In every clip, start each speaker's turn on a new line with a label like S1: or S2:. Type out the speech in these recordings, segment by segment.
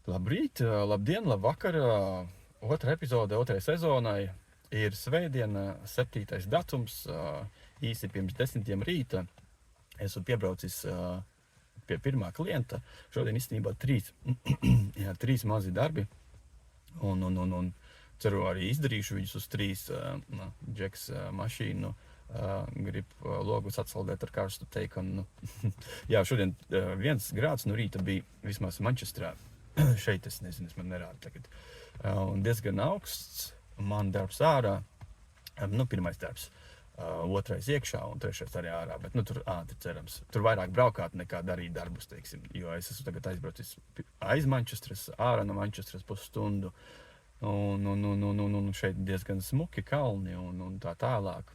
S1: Labrīt, labdien, labvakar. Otra epizode, otrai sezonai ir svētdiena, 7. datums, īsi pirms 10 rīta. Esmu piebraucis pie pirmā klienta. Šodien īstenībā trīs mazi darbi. Un ceru arī izdarīšu viņus uz 3. Džeks mašīnu. Grib logus atsaldēt ar karstu teikanu. Jā, šodien 1 grāds no rīta bija vismaz Manchesterā. Šeit es nezinu, man nerāda tagad. Un diezgan augsts, man darbs ārā, pirmais darbs, otrais iekšā un trešais arī ārā, bet tur ātri cerams. Tur vairāk braukāt nekā darīt darbus, teiksim, jo es esmu tagad aizbraucis aiz Manchesteras, ārā no Manchesteras pusstundu, un šeit diezgan smuki kalni un tā tālāk.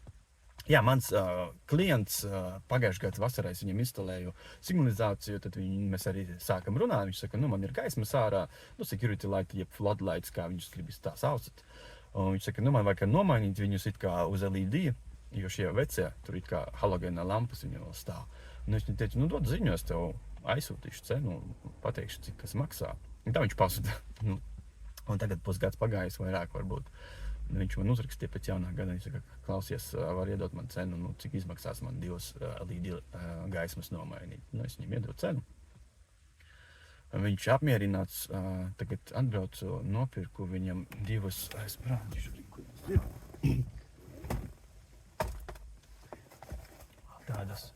S1: Jā, mans klients pagājušajā gadā vasarā es viņam instalēju signalizāciju, tad mēs arī sākam runāt. Viņš saka, man ir gaismas ārā, security light, jeb floodlights, kā viņš gribas tā saucat. Un viņš saka, man vajag nomainīt viņus it kā uz LED, jo šie vecie, tur it kā halogēna lampas viņu vēl stāv. Un es viņam teicu, dod ziņu, es tev aizsūtīšu cenu, pateikšu, cik kas maksā. Un tā viņš pasūta. Un tagad pusgads pagājis vairāk varbūt. Viņš man uzrakstīja pēc jaunā gada, viņš saka, klausies, var iedot man cenu, cik izmaksās man 2 LED gaismas nomainīt. Es viņam iedodu cenu. Viņš apmierināts, tagad atbraucu, nopirku viņam 2, es parādīšu, kur tas ir. Tādas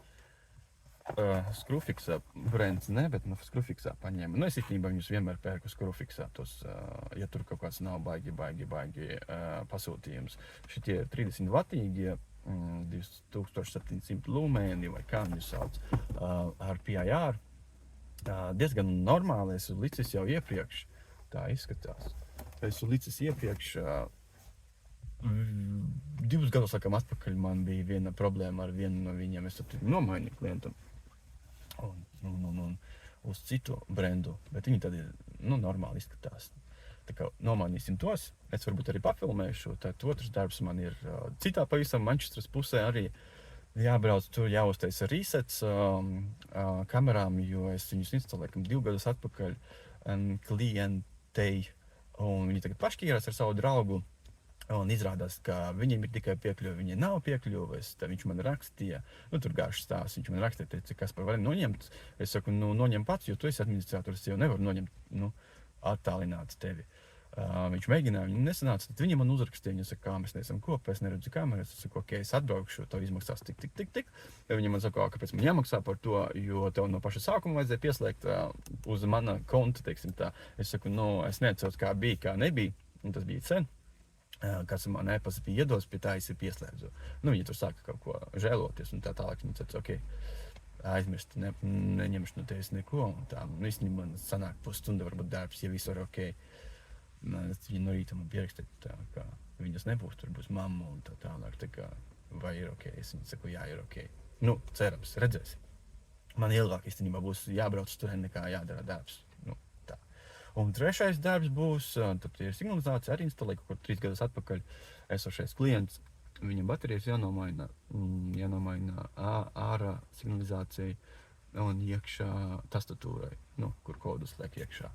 S1: Screwfixā brands, ne, bet Screwfixā paņēma. Es īstenībā viņus vienmēr pērku Screwfixā, ja tur kaut kāds nav baigi pasūtījums. Šitie 30 watīgie, 2700 lumēni vai kā viņus sauc, ar PIR. Diezgan normāli, esmu licis jau iepriekš, tā izskatās. Esmu licis iepriekš, 2 gadus laikam atpakaļ man bija viena problēma ar vienu no viņiem, es nomainīju klientam. Un uz citu brendu, bet viņi tad normāli izskatās. Tā kā nomainīsim tos, es varbūt arī papilmēšu, tad otrs darbs man ir citā pavisam Manchesteras pusē arī jābrauc, tur jāuztaisa resets kamerām, jo es viņus instalēju 2 gadus atpakaļ klientei, un viņi tagad pašķīrās ar savu draugu. Un izrādās, ka viņiem ir tikai piekļuve, viņiem nav piekļuves, tad viņš man rakstīja, tur garš stāsts, viņš man rakstīja, teica, kas par vari noņemt. Es saku, noņem pats, jo tu esi administrators, jau nevaru noņemt, attālināt tevi. Viņš mēģināja, viņi nesanāca, tad viņi man uzrakstīja, viņi saka, kā mēs neesam kopā, es neredzu kameras, es saku, es atbraukšu, tev izmaksās tik. Viņi man saka, kāpēc man jāmaksā par to, jo tev no paša sākuma vajadzēja pieslēgt uz mana konta, teiksim tā. Es saku, es neatceros, kā bija, kā nebija, un tas bija sen. Kāds man e-pasts bija iedos, pie tā es ir pieslēdzu. Viņi tur sāka kaut ko žēloties un tā tālāk. Viņi teica, aizmirst, neņemšu no tevis neko. Un tā, īstenībā man sanāk pusstunda varbūt darbs, ja viss var Viņi no rīta man pierakstīt, ka viņas nebūs, tur būs mamma un tā tālāk. Tā kā, vai ir es viņu saku, jā, ir cerams, redzēsim. Man ilgāk īstenībā būs jābrauc tur nekā jādara darbs. Un trešais darbs būs, tad ir signalizācija, arī instalēja kaut kur 3 gadus atpakaļ esošais klients. Viņam baterijas jānomaina ārā signalizācija un iekšā tastatūrai, kur kodus liek iekšā.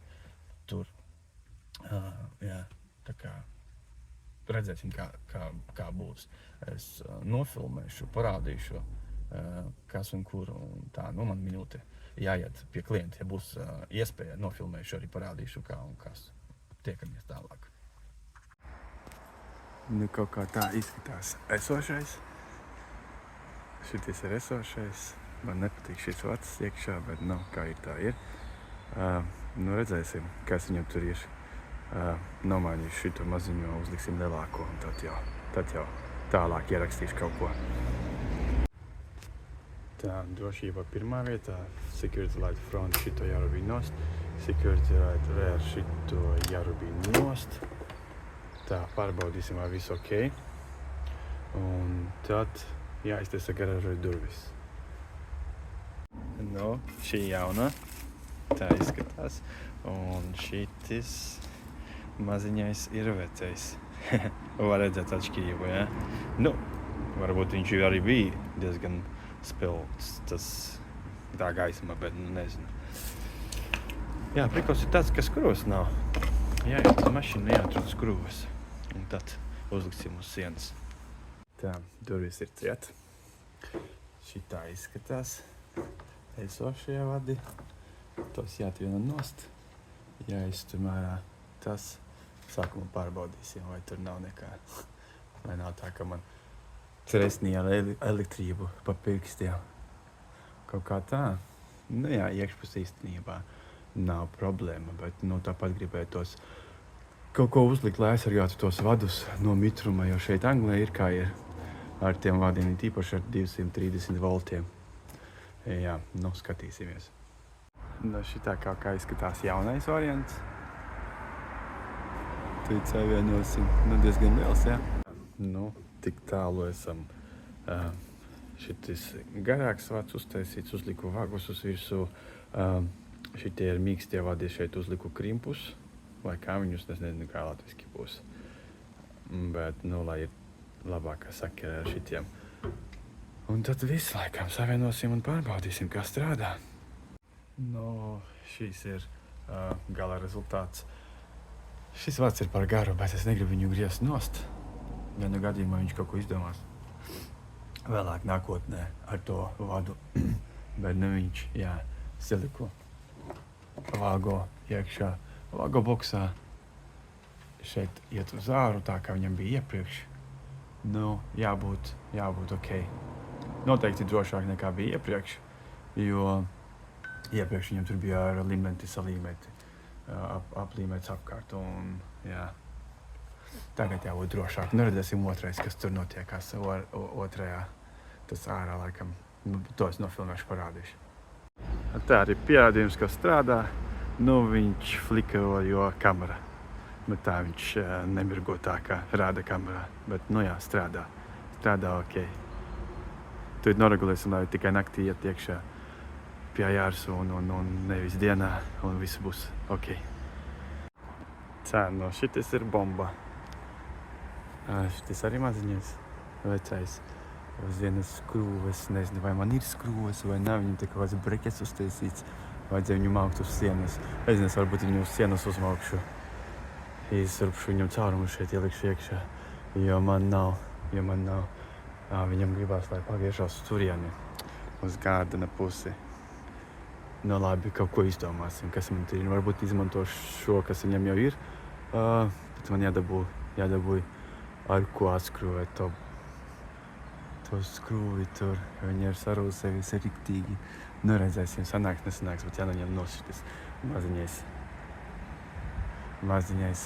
S1: Tur, tā kā redzēsim, kā būs. Es nofilmēšu, parādīšu, kas un kur, un tā, man minūte jāiet pie klienta, ja būs iespēja, nofilmēšu arī parādīšu, kā un kas. Tiekamies tālāk. Kaut kā tā izskatās esošais. Šities ir esošais. Man nepatīk šis vecs iekšā, bet kā ir tā ir. Redzēsim, kas viņam tur ir. Nomainīšu šito maziņo, uzliksim lielāko, un tad jau tālāk ierakstīšu kaut ko. Tā, drošība pirmā vietā, security light front šito jārubī nost, security light rear šito jārubī nost. Tā, pārbaudīsim, vai viss ok. Un tad jāiztaisa garāžai durvis. Šī jauna, tā izskatās, un šitis maziņais ir vecais. Var redzēt atšķirību, ja? Varbūt viņš arī bija diezgan spilgts, tā gaisma, bet nezinu. Jā, prikals ir tāds, ka skrūves nav. Jāiet uz mašīnu, jāatrod skrūves. Un tad uzliksim uz sienas. Tā, durvis ir ciet. Šitā izskatās esošie vadi. Tos jāatvieno nost. Jāizstum ārā tas. Sākumā pārbaudīsim, vai tur nav nekā. Vai nav tā, ka man stresnīja elektrību pa pirkstiem. Kaut kā tā. Nu jā, iekšpus īstenībā nav problēma, bet tāpat gribētos kaut ko uzlikt, lai aizsargātu tos vadus no mitruma, jo šeit Anglijā ir kā ir ar tiem vadiem, tīpaši ar 230 voltiem. Jā, skatīsimies. Šitā kaut kā izskatās jaunais variants. Tūlīt savienosim. Diezgan liels, jā. Tik tālu esam. Šitis garāks vads uztaisīts, uzliku vagus uz virsū. Šitie ir mīkstie vadi, šeit uzliku krimpus, vai kā viņus, es nezinu, kā latviski būs. Bet, lai ir labākā sakere ar šitiem. Un tad visu laikam savienosim un pārbaudīsim, kā strādā. Šīs ir gala rezultāts. Šis vads ir par garu, bet es negribu viņu griezt nost. Vienu gadījumā viņš kaut ko izdomās. Vēlāk nākotnē ar to vadu. Bet viņš, siliku vāgo iekšā. Vāgo boksā šeit iet uz āru, tā kā viņam bija iepriekš. Jābūt ok. Noteikti drošāk nekā bija iepriekš, jo iepriekš viņam tur bija ar limenti salīmēti, aplīmēts apkārt un, Tagad jābūt drošāk. Redzēsim otrais, kas tur notiekās otrajā. Tas ārā laikam, to es nofilmēšu parādīšu. Tā arī pierādījums, ka strādā. Viņš flikero, jo kamera. Bet tā viņš nemirgo tā, kā rāda kamerā. Bet, strādā. Strādā ok. Tad noregulēsim, lai tikai naktī iet iekšā pie jārs un nevis dienā, un viss būs ok. Tā, šitis ir bomba. Šitis arī maziņais, vecais. Uz vienas skrūves, nezinu, vai man ir skrūves vai nav, viņam te kaut kāds brekets uztaisīts. Vajadzēja viņu maukt uz sienas. Es nezinu, varbūt viņu uz sienas uzmaukšu. Izsurpšu viņam caurumu šeit ielikšu iekšā, jo man nav. Viņam gribās, lai pagriežās uz turieni, uz Gārdena pusi. Labi, kaut ko izdomāsim, kas man ir. Varbūt izmantošu šo, kas viņam jau ir, bet man jādabūj ar ko atskrūvēt to skrūvi tur. Viņi ir sarūsējusi riktīgi. Redzēsim, sanāks, nesanāks, bet jānoņem nost šitis maziņais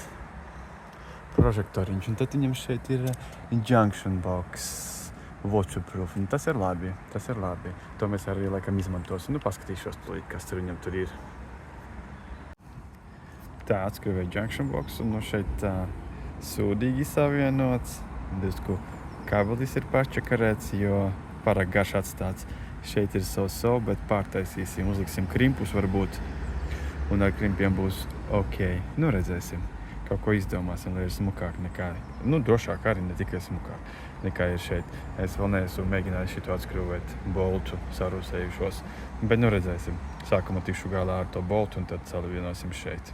S1: prožektoriņš. Un tad viņam šeit ir junction box, waterproof. Tas ir labi. To mēs arī laikam izmantosim. Paskatīšos tūlīt, kas tur viņam tur ir. Tā, atskrūvēja junction box, un šeit sūdīgi savienots. Drusku kabelis ir pārčakarēts, jo pārāk garš atstāts. Šeit ir so, bet pārtaisīsim, uzliksim krimpus varbūt. Un ar krimpiem būs ok. Redzēsim. Kaut ko izdomāsim, lai ir smukāk nekā. Drošāk arī, ne tikai smukāk, nekā ir šeit. Es vēl neesmu mēģinājis šito atskrūvēt boltu sarūsējušos. Bet redzēsim. Sākumā tikšu galā ar to boltu un tad savienosim šeit.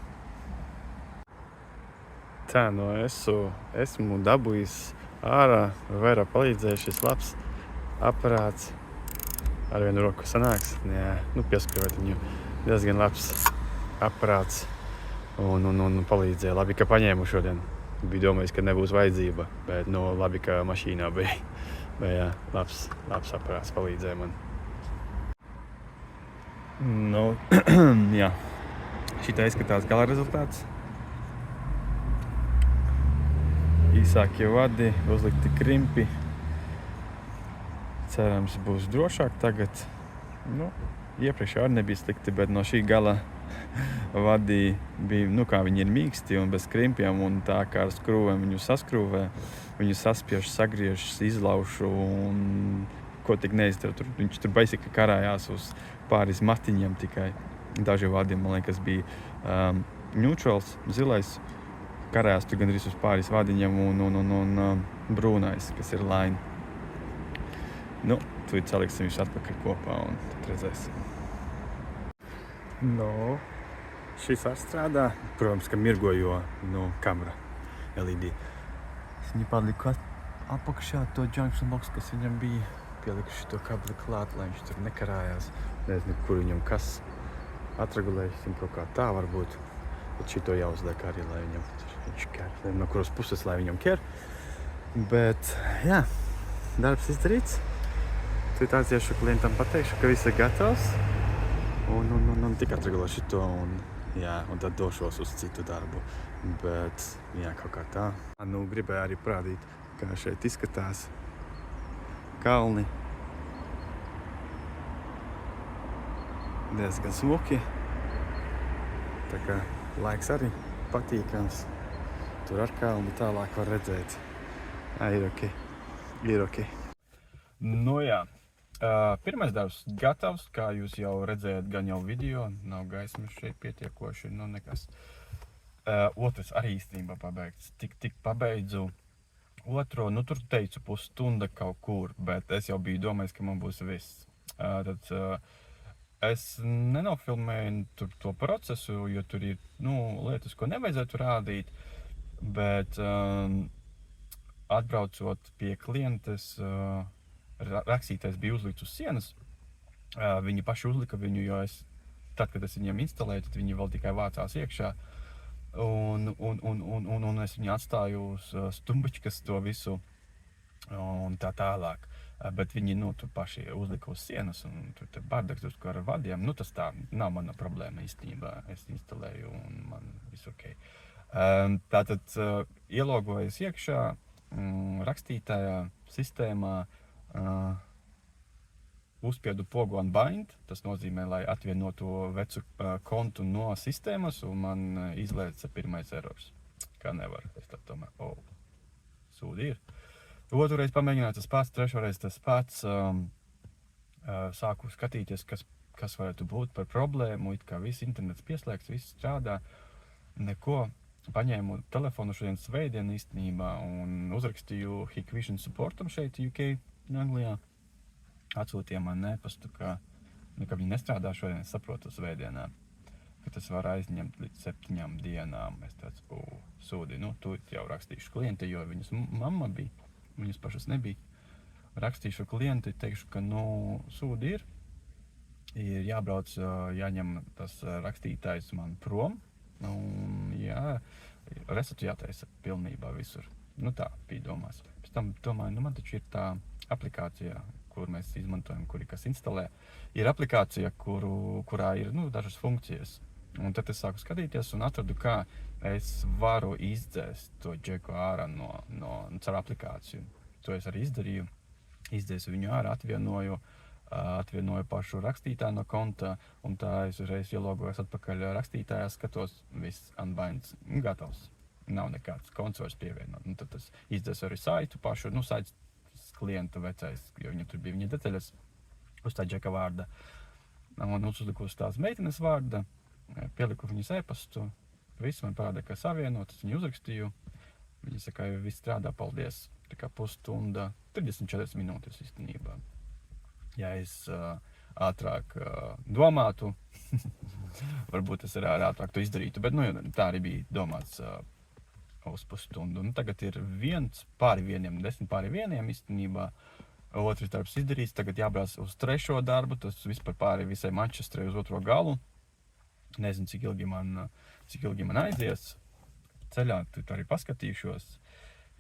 S1: Tā, esmu dabūjis ārā, vairāk palīdzēja šis labs aparāts. Ar vienu roku sanāks, pieskrūvēt viņu. Diezgan labs aparāts un palīdzēja. Labi, ka paņēmu šodien. Bija domājis, ka nebūs vajadzība, bet labi, ka mašīnā bija. Bet labs aparāts palīdzēja man. Šitā izskatās gala rezultāts. Īsākie vadi, uzlikti krimpi. Cerams, būs drošāk tagad. Iepriekš arī nebija slikti, bet no šī gala vadi bija, kā viņi ir mīksti un bez krimpiem, un tā kā ar skrūvēm viņu saskrūvē, viņu saspiež, sagriež, izlaušu un ko tik neizdarot. Viņš tur basically karājās uz pāris matiņiem tikai. Daži vadi, man liekas, bija neutrals, zilais. Karājās tur gandrīz uz pāris vadiņiem un brūnais, kas ir line. Tūlīt saliksim visu atpakaļ kopā un tad redzēsim. Šis arī strādā, protams, ka mirgojo no kamera LED. Es viņu paliku apakšā to junction box, kas viņam bija. Pielikuši to kabli klāt, lai viņš tur nekarājās. Nezinu, kur viņam kas atregulēsim, kaut kā tā varbūt. Bet šito jāuzliek arī, lai viņš ker. Nezinu, no kuras puses, lai viņam ker. Bet, jā, darbs izdarīts. Tad aiziešu klientam pateikšu, ka viss ir gatavs. Un tik atregulēšu šito un tad došos uz citu darbu. Bet, jā, kaut kā tā. Nu, gribēju arī parādīt, kā šeit izskatās kalni. Diezgan smuki. Tā kā laiks arī patīkams. Tur ar kalni tālāk var redzēt. Ir ok. Nu jā. Pirmais darbs gatavs, kā jūs jau redzējat gan jau video, nav gaismas šeit pietiekoši, nekas. Otrs arī īstenībā pabeigts. Tik pabeidzu otro, tur teicu pusstunda kaut kur, bet es jau biju domājis, ka man būs viss. Tad es nenofilmēju to procesu, jo tur ir, lietas, ko nevajadzētu rādīt, bet atbraucot pie klientes, rakstītais bija uzlikts uz sienas. Viņi paši uzlika viņu, jo tad, kad es viņiem instalēju, tad viņi vēl tikai vācās iekšā. Un es viņu atstāju uz stumbiņas to visu un tā tālāk. Bet viņi, tur paši uzlika uz sienas un tur bardaks ar vadiem. Tas tā nav mana problēma īstenībā. Es instalēju un man viss ok. Tātad ielogojas iekšā rakstītājā sistēmā. Uzspiedu pogu unbind, tas nozīmē, lai atvienotu vecu kontu no sistēmas, un man izlēca pirmais erors. Kā nevar, es tad tomēr, sūdi ir. Otrureiz pamēģināju tas pats, trešoreiz tas pats. Sāku skatīties, kas varētu būt par problēmu, it kā viss internets pieslēgts, viss strādā, neko. Paņēmu telefonu šodien svētdien īstenībā un uzrakstīju Hikvision supportam šeit UK, Anglijā. Atsūtīja man e-pastu, ka viņi nestrādā šodien, es saprotu svētdienā, ka tas var aizņemt līdz 7 dienām. Es tāds, sūdi, tu jau rakstīšu klienti, jo viņas mamma bija, viņas pašas nebija. Rakstīšu klienti, teikšu, ka sūdi ir jābrauc, jāņem tas rakstītājs man prom. Resetu jātaisa pilnībā visur. Tā bija domās. Pēc tam domāju, man taču ir tā aplikācija, kur mēs izmantojam, kuri kas instalē. Ir aplikācija, kurā ir dažas funkcijas. Un tad es sāku skatīties un atradu, kā es varu izdzēst to džeku ārā caur aplikāciju. To es arī izdarīju. Izdzēsu viņu ārā, atvienoju pašu rakstītāju no konta, un tā es uzreiz ielogojos atpakaļ rakstītājā, skatos, viss unbinds, gatavs. Nav nekāds konts vairs pievienot. Tad es izdzēsu arī saitu pašu, saits klienta vecais, jo viņam tur bija viņa detaļas uz tā džeka vārda. Un uzliku uz tās meitenes vārda, pieliku viņas e-pastu, viss man parādīja, ka savienot, es viņu uzrakstīju. Viņa saka, ka viss strādā, paldies. Tā kā pusstunda, 34 minūtes īstenībā. Ja es ātrāk domātu, varbūt es arī ātrāk to izdarītu, bet tā arī bija domāts uz pusstundu. Tagad ir 10 pāri vieniem īstenībā. Otrs darbs izdarīts, tagad jābrauc uz trešo darbu, tas vispār pāri visai Manchesterei uz otro galu. Nezinu, cik ilgi man aizies. Ceļā tur arī paskatīšos,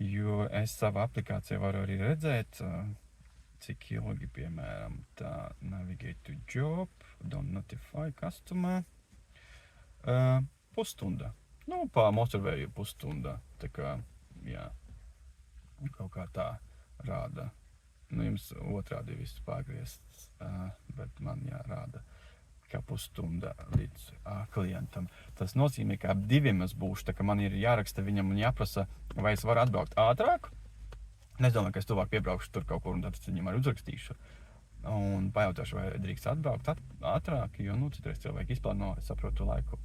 S1: jo es savā aplikācijā varu arī redzēt, cik ilgi, piemēram, tā navigate to job, don't notify customer, pusstunda. Pa motorvēju pusstunda, tā kā, jā, kaut kā tā rāda. Jums otrādi viss pārgriezts, bet man jārāda, kā pusstunda līdz klientam. Tas nozīmē, ka ap 2 es būšu, tā kā man ir jāraksta viņam un jāprasa, vai es varu atbraukt ātrāk. Es domāju, ka es tuvāk piebraukšu tur kaut kur un tad es viņam arī uzrakstīšu. Un pajautāšu, vai drīkst atbraukt ātrāk, jo, citreiz cilvēki izplāno, es saprotu laiku.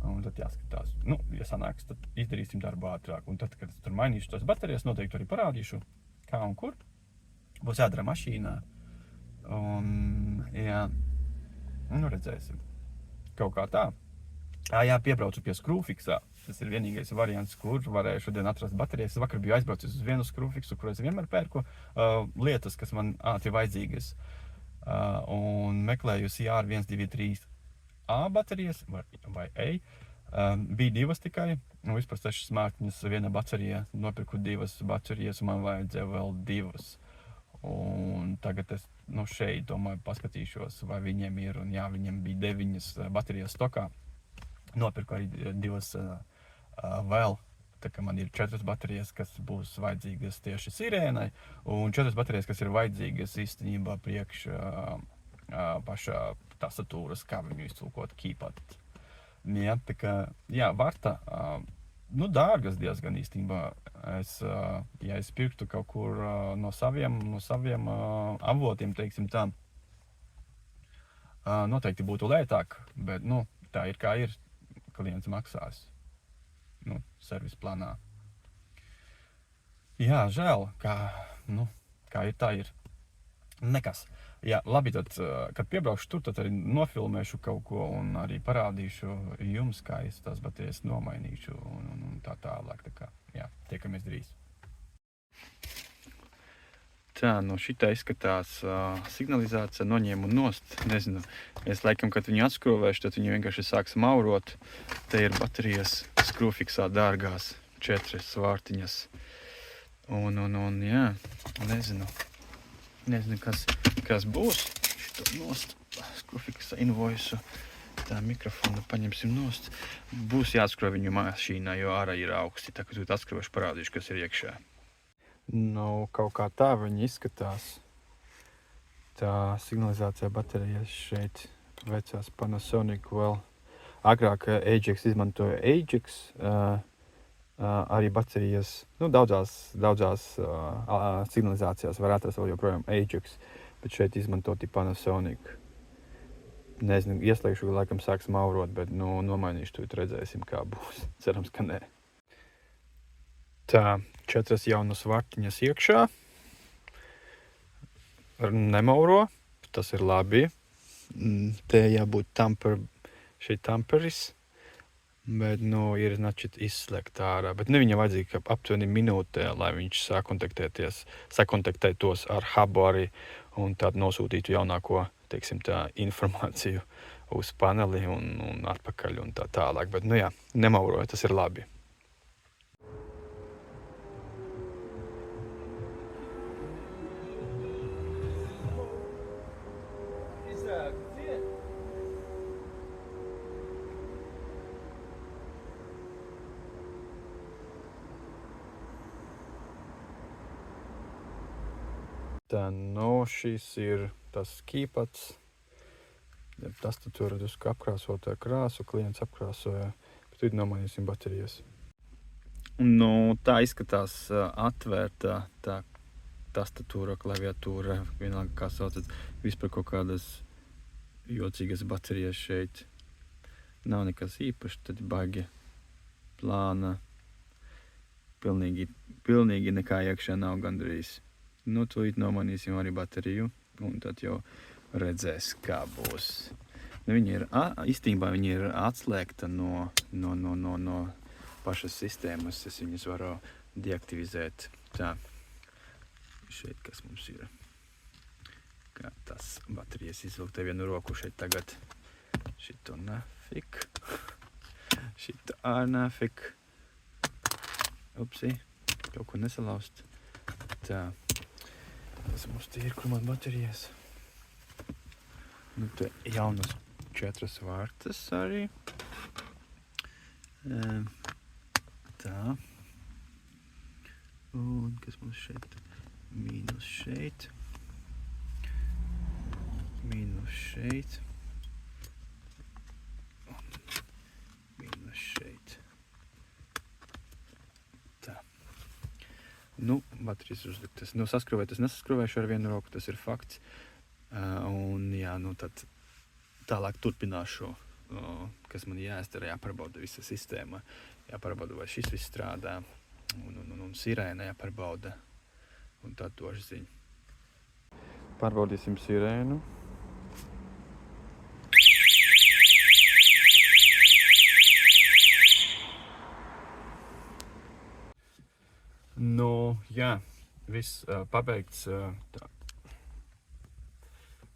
S1: Un tad jāskatās, ja sanāks, tad izdarīsim darbu ātrāk. Un tad, kad es tur mainīšu tos baterijas, noteikti arī parādīšu, kā un kur. Būs jādara mašīnā. Un, jā, redzēsim. Kaut kā tā. Jā, piebraucu pie Screwfixā. Tas ir vienīgais variants, kur varēju šodien atrast baterijas. Es vakar biju aizbraucis uz vienu Screwfixu, kur es vienmēr pērku lietas, kas man ātri vajadzīgas. Un meklēju CR123A baterijas vai E. Bija divas tikai, vispār 6 mārciņas viena baterija. Nopirku 2 baterijas, un man vajadzēja vēl 2. Un tagad es šeit domāju, paskatīšos, vai viņiem ir, un jā, viņiem bija 9 baterijas stokā. Nopirku arī 2 vēl, tā kā man ir 4 baterijas, kas būs vajadzīgas tieši sirēnai, un 4 baterijas, kas ir vajadzīgas īstenībā priekš pašā tastatūras, kā viņu iztulkot, keypad. Jā, tā kā, jā, varta, dārgas diezgan īstenībā. Ja es pirktu kaut kur no saviem avotiem, teiksim tā, noteikti būtu lētāk, bet, tā ir kā ir. Klients maksās, servis plānā. Jā, žēl, kā ir, tā ir. Nekas. Jā, labi, tad, kad piebraukšu tur, tad arī nofilmēšu kaut ko un arī parādīšu jums, kā es tās baterijas nomainīšu un tā tālāk. Tā kā, jā, tiekamies drīz. Tā, šitā izskatās signalizācija, noņēmu nost, nezinu, es laikam, kad viņu atskrovēšu, tad viņu vienkārši sāks maurot. Te ir baterijas Screwfixā dārgās, 4 svārtiņas. Un jā, nezinu, kas būs. Šito nost, Screwfixā invoisu, tā mikrofonu paņemsim nost. Būs jāatskrov viņu mašīnā, jo ārā ir augsti, tā kā tu atskrovēšu, parādīšu, kas ir iekšā. Kaut kā tā viņi izskatās. Tā signalizācija baterijas šeit vecās Panasonic vēl. Agrāk Ajax izmantoja Ajax, arī baterijas, daudzās signalizācijās var atrast vēl joprojām Ajax, bet šeit izmantoti Panasonic. Nezinu, ieslēgšu, laikam sāks maurot, bet nomainīšu, tu redzēsim, kā būs. Cerams, ka nē. Tā, 4 jaunas vartiņas iekšā. Nemauro, tas ir labi. Te jābūt šeit tamperis, bet, ir, izslēgt ārā. Bet viņam vajadzīga aptuveni minūtē, lai viņš sakontaktētos ar hubu arī un tad nosūtītu jaunāko, teiksim tā, informāciju uz paneli un atpakaļ un tā tālāk. Bet, jā, nemauroja, tas ir labi. Tā, šis ir tas keypads. Tastatūra drusku apkrāsotā krāsu, klients apkrāsoja, bet tad nomainīsim baterijas. Tā izskatās atvērta tā tastatūra, klaviatūra, vienalga kā saucat, vispār kaut kādas jocīgas baterijas šeit. Nav nekas īpaši, tad baigi plāna, pilnīgi nekā iekšā nav gandrīz. Tūlīt nomainīsim arī bateriju, un tad jau redzēs, kā būs. Īstenībā viņi ir atslēgta no pašas sistēmas. Es viņus varu deaktivizēt. Tā, šeit kas mums ir. Kā tas baterijas izvilkt te vienu roku šeit tagad. Šito nafik. Šito nafik. Upsi, kaut ko nesalaust. Tā. Tas mums te ir, kur man baterijas. Te jaunas 4 vārtas arī. Tā. Un kas mums šeit? Mīnus šeit. Mīnus šeit. Un mīnus šeit. Tā. Baterijas uzliktas. Saskrūvēt, es nesaskrūvēšu ar vienu roku, tas ir fakts. Un jā, tad tālāk turpināšu, kas man jāizdara, jāpārbauda visa sistēma, jāpārbauda, vai šis viss strādā, un sirēna jāpārbauda, un tad došu ziņu. Pārbaudīsim sirēnu. Nu, jā, viss pabeigts.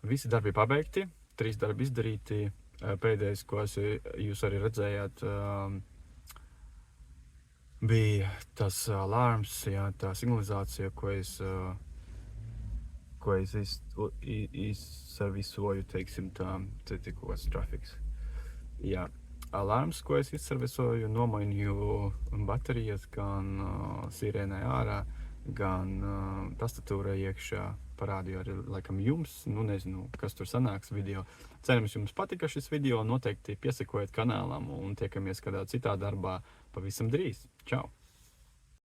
S1: Visi darbi pabeigti, 3 darbi izdarīti. Pēdējais, ko jūs arī redzējāt, bija tas alarms, jā, tā signalizācija, ko es izservisoju, teiksim tā, kaut kāds trafiks. Jā. Alarms, ko es izservisoju, nomainīju baterijas gan sirēnai ārā, gan tastatūrai iekšā. Parādīju arī laikam jums, nezinu, kas tur sanāks video. Cerams, jums patika šis video, noteikti piesekojiet kanālam un tiekamies kādā citā darbā pavisam drīz. Čau!